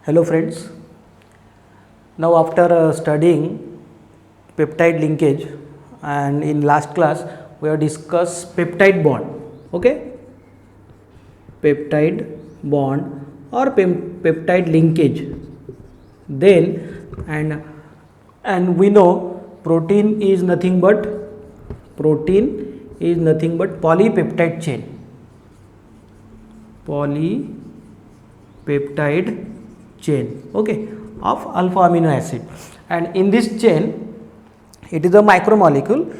Hello friends, now after studying peptide linkage and in last class we have discussed peptide bond, okay, peptide bond or peptide linkage. Then and we know protein is nothing but polypeptide chain, okay, of alpha amino acid, and in this chain it is a macromolecules,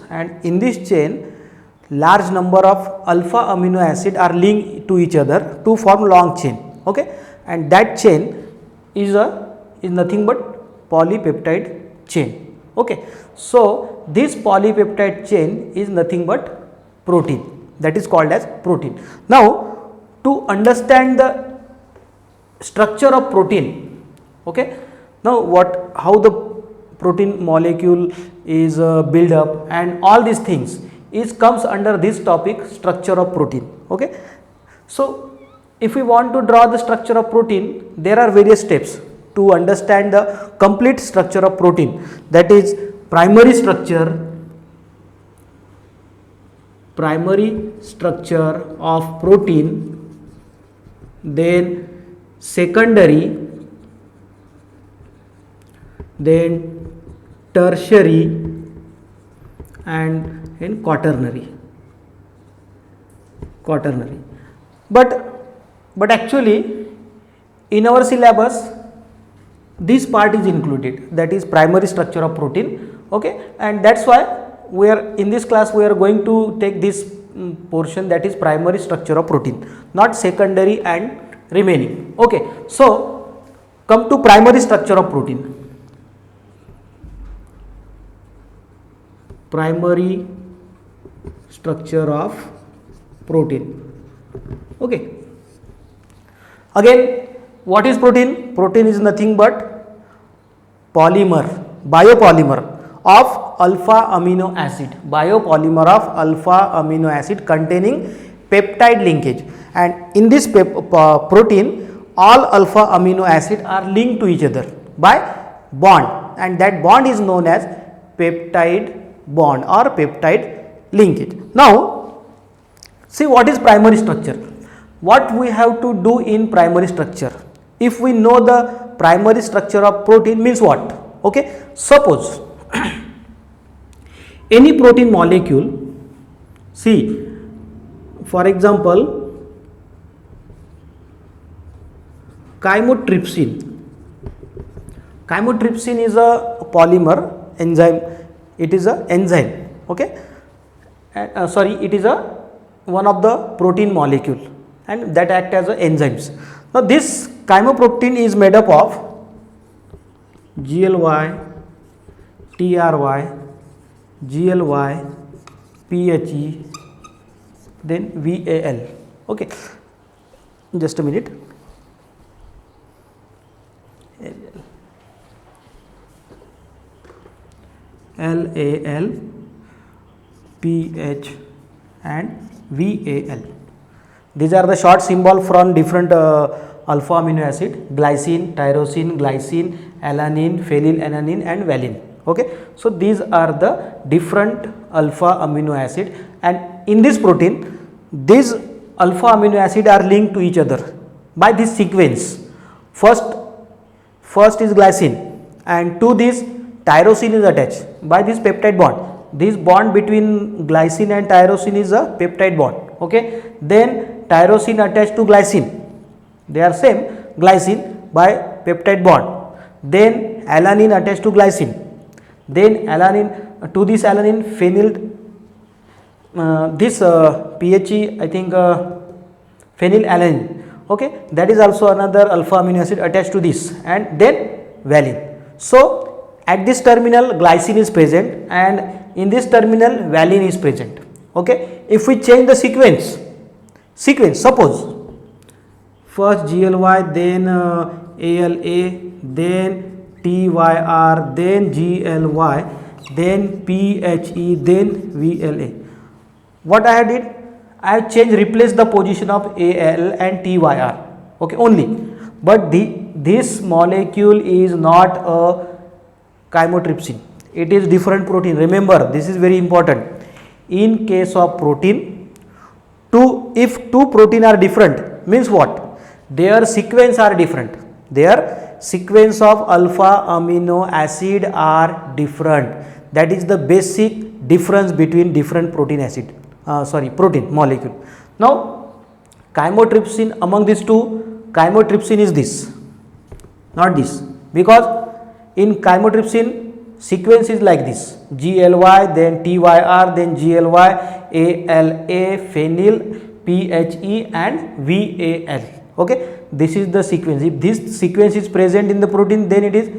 and in this chain large number of alpha amino acid are linked to each other to form long chain, okay, and that chain is nothing but polypeptide chain, okay. So this polypeptide chain is nothing but protein, that is called as protein. Now to understand the structure of protein, okay, now how the protein molecule is built up and all these things comes under this topic, structure of protein, okay. So if we want to draw the structure of protein, there are various steps to understand the complete structure of protein, that is primary structure of protein, then secondary, then tertiary, and then quaternary. But actually in our syllabus this part is included, that is primary structure of protein, okay, and that's why we are in this class we are going to take this portion, that is primary structure of protein, not secondary and remaining, okay. So come to primary structure of protein. Primary structure of protein, okay. Again, what is protein? Protein is nothing but biopolymer of alpha amino acid, containing peptide linkage, and in this protein all alpha amino acid are linked to each other by bond, and that bond is known as peptide bond or peptide linkage. Now see what is primary structure. What we have to do in primary structure? If we know the primary structure of protein, means what? Okay, suppose any protein molecule, see for example chymotrypsin is a polymer enzyme, it is a enzyme, okay, it is one of the protein molecule and that act as enzymes. Now this chymoprotein is made up of GLY, TRY, GLY, PHE, then VAL, okay, just a minute. LAL, PH and VAL. These are the short symbol from different alpha amino acid: glycine, tyrosine, glycine, alanine, phenylalanine and valine, okay. So these are the different alpha amino acid, and in this protein these alpha amino acid are linked to each other by this sequence. First is glycine, and to this tyrosine is attached by this peptide bond. This bond between glycine and tyrosine is a peptide bond, okay. Then tyrosine attached to glycine, they are same, glycine by peptide bond. Then alanine attached to glycine, then alanine to this alanine phenyl, this PHE I think phenylalanine, okay, that is also another alpha amino acid attached to this, and then valine. So at this terminal glycine is present and in this terminal valine is present, okay. If we change the sequence, suppose first GLY, then ALA, then TYR, then GLY, then PHE, then VLA. What I did? I have changed, replaced the position of AL and TYR, okay, only. But this molecule is not a chymotrypsin, it is different protein. Remember, this is very important. In case of protein, if two protein are different, means what? Their sequence are different. Their sequence of alpha amino acid are different. That is the basic difference between different protein molecule. Now, chymotrypsin, among these two, chymotrypsin is this, not this, because in chymotrypsin sequence is like this: GLY, then TYR, then GLY, ALA, phenyl, PHE and VAL. Okay, this is the sequence. If this sequence is present in the protein, then it is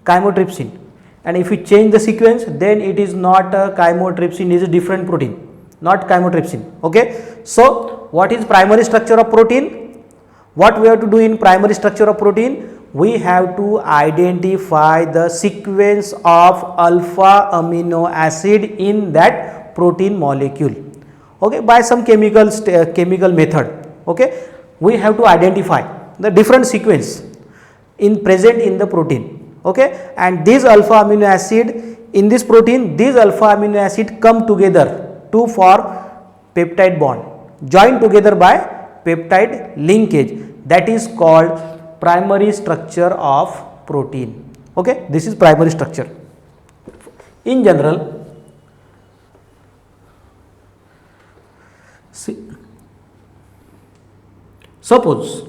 chymotrypsin, and if we change the sequence, then it is not a chymotrypsin, it is a different protein, not chymotrypsin. Okay, so what is primary structure of protein? What we have to do in primary structure of protein? We have to identify the sequence of alpha amino acid in that protein molecule, okay, by some chemical method. Okay, we have to identify the different sequence present in the protein, okay, and this alpha amino acid in this protein, these alpha amino acid come together to form peptide bond, joined together by peptide linkage. That is called primary structure of protein. Okay, this is primary structure. In general, suppose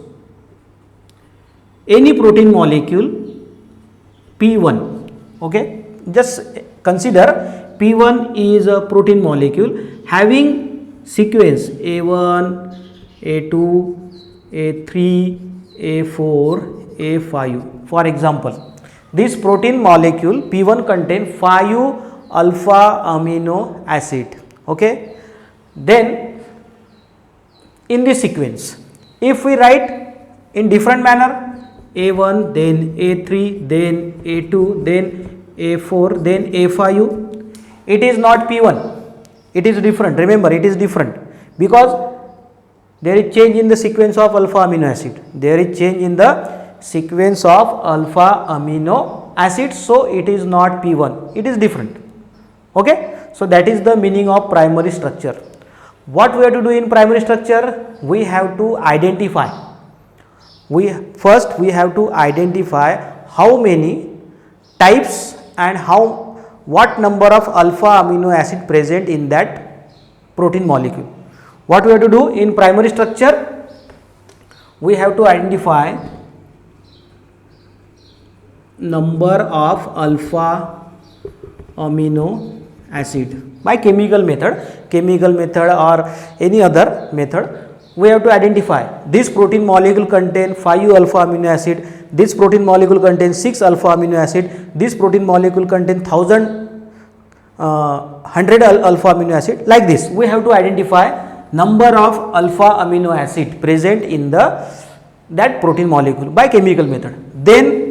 any protein molecule P1, okay, just consider P1 is a protein molecule having sequence A1, A2, A3, A4, A5. For example, this protein molecule P1 contains 5 alpha amino acid. Okay, then in this sequence, if we write in different manner, A1, then A3, then A2, then A4, then A5, it is not P1, it is different. Remember, it is different because there is change in the sequence of alpha amino acid. There is change in the sequence of alpha amino acid, so it is not P1, it is different. Okay, so that is the meaning of primary structure. What we have to do in primary structure? We have to identify. First we have to identify how many types and what number of alpha amino acid present in that protein molecule. What we have to do in primary structure? We have to identify number of alpha amino acid by chemical method or any other method. We have to identify this protein molecule contains 5 alpha amino acid, this protein molecule contains 6 alpha amino acid, this protein molecule contains 100 alpha amino acid. Like this, we have to identify number of alpha amino acid present in that protein molecule by chemical method. Then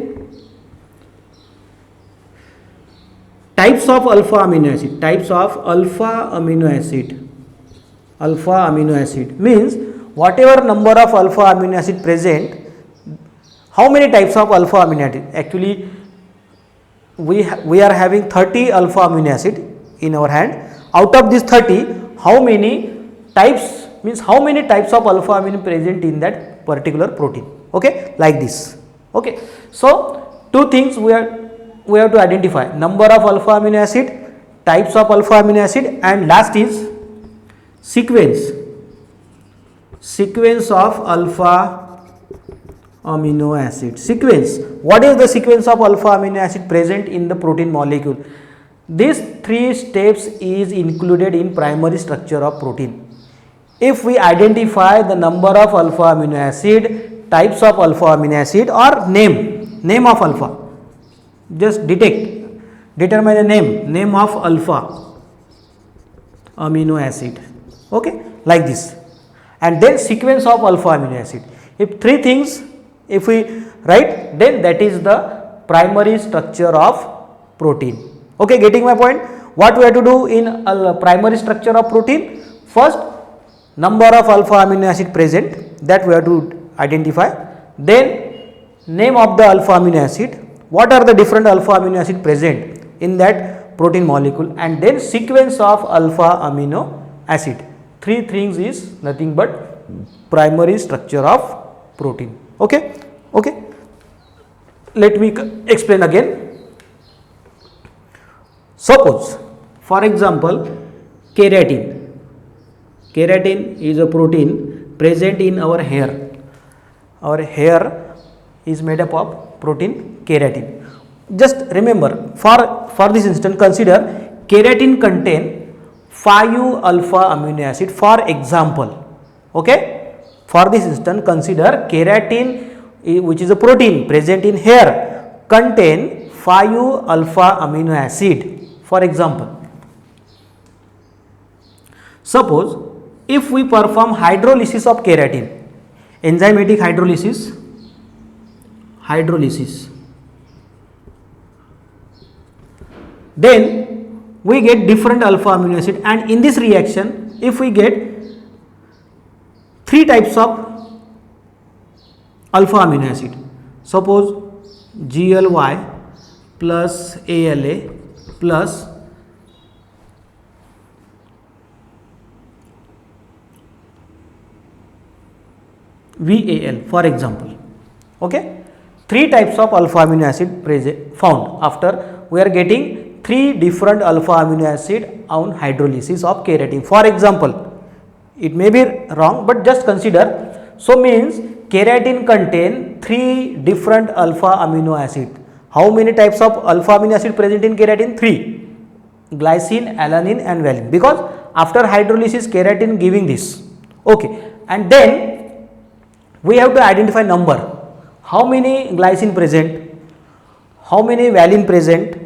types of alpha amino acid means whatever number of alpha amino acid present, how many types of alpha amino acid? Actually we are having 30 alpha amino acid in our hand. Out of this 30, how many types, means how many types of alpha amino present in that particular protein? Okay, like this. Okay, so two things we have to identify: number of alpha amino acid, types of alpha amino acid, and last is sequence of alpha amino acid. Sequence, what is the sequence of alpha amino acid present in the protein molecule? These 3 steps is included in primary structure of protein. If we identify the number of alpha amino acid, types of alpha amino acid, or name of alpha, just determine the name of alpha amino acid. Okay, like this, and then sequence of alpha amino acid. If 3 things if we write, then that is the primary structure of protein. Okay, getting my point? What we have to do in primary structure of protein? First, number of alpha amino acid present, that we have to identify. Then name of the alpha amino acid, what are the different alpha amino acid present in that protein molecule, and then sequence of alpha amino acid. Three things is nothing but primary structure of protein. Okay, okay. Let me explain again. Suppose, for example, keratin. Keratin is a protein present in our hair. Our hair is made up of protein keratin. Just remember, for this instance, consider keratin contain 5 alpha amino acid, for example. Okay, for this instance, consider keratin, which is a protein present in hair, contain 5 alpha amino acid, for example. Suppose if we perform hydrolysis of keratin, enzymatic hydrolysis, then we get different alpha amino acid, and in this reaction if we get 3 types of alpha amino acid, suppose GLY plus ALA plus VAL, for example. Okay, 3 types of alpha amino acid present found after we are getting 3 different alpha amino acid on hydrolysis of keratin. For example, it may be wrong, but just consider. So means keratin contain 3 different alpha amino acid. How many types of alpha amino acid present in keratin? 3: glycine, alanine and valine, because after hydrolysis keratin giving this. Okay, and then we have to identify number. How many glycine present, how many valine present,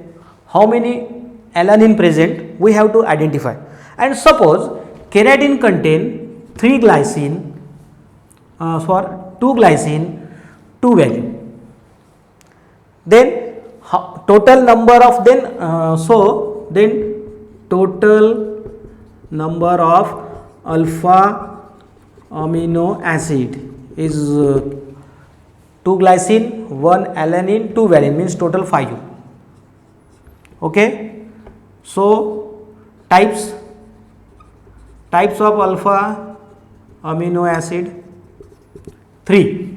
how many alanine present, we have to identify. And suppose keratin contain 3 glycine, 2 glycine, 2 valine. Then total number of total number of alpha amino acid is 2 glycine, 1 alanine, 2 valine, means total 5. Okay, so types of alpha amino acid 3: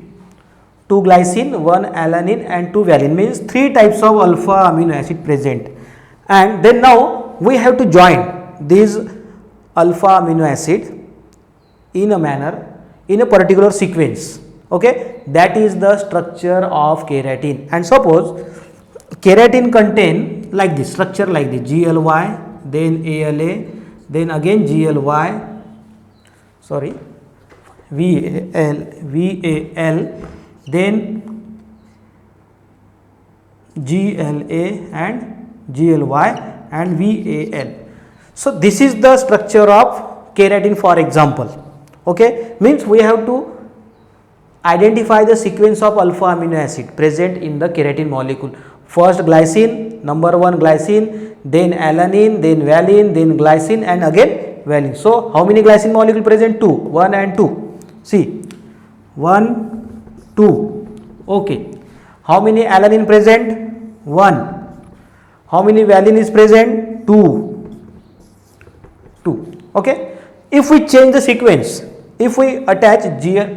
2 glycine, 1 alanine and 2 valine, means 3 types of alpha amino acid present. And then now we have to join these alpha amino acid in a manner, in a particular sequence. Okay, that is the structure of keratin. And suppose keratin contain like this, structure like this: GLY, then ALA, then again GLY, VAL, then GLA and GLY and VAL. So this is the structure of keratin, for example. Okay, means we have to identify the sequence of alpha amino acid present in the keratin molecule. First glycine, number 1 glycine, then alanine, then valine, then glycine and again valine. So how many glycine molecule present? 2, 1 and 2. See, 1, 2. Okay, how many alanine present? 1. How many valine is present? 2. Okay, if we change the sequence, if we attach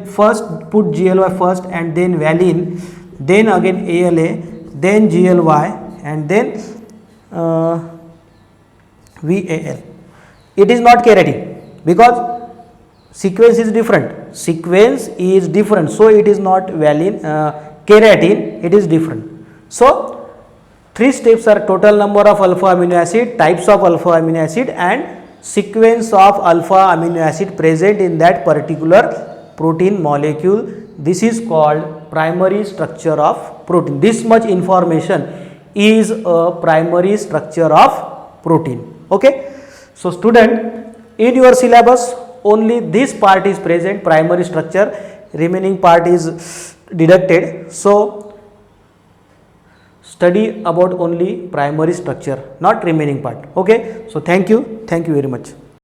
first put GLY first and then valine, then again ALA, then GLY and then VAL, it is not keratin because sequence is different. So it is not valine, keratin, it is different. So 3 steps are total number of alpha amino acid, types of alpha amino acid and sequence of alpha amino acid present in that particular protein molecule. This is called primary structure of protein. This much information is a primary structure of protein. Okay, so student, in your syllabus only this part is present, primary structure, remaining part is deducted. So study about only primary structure, not remaining part. Okay, so thank you very much.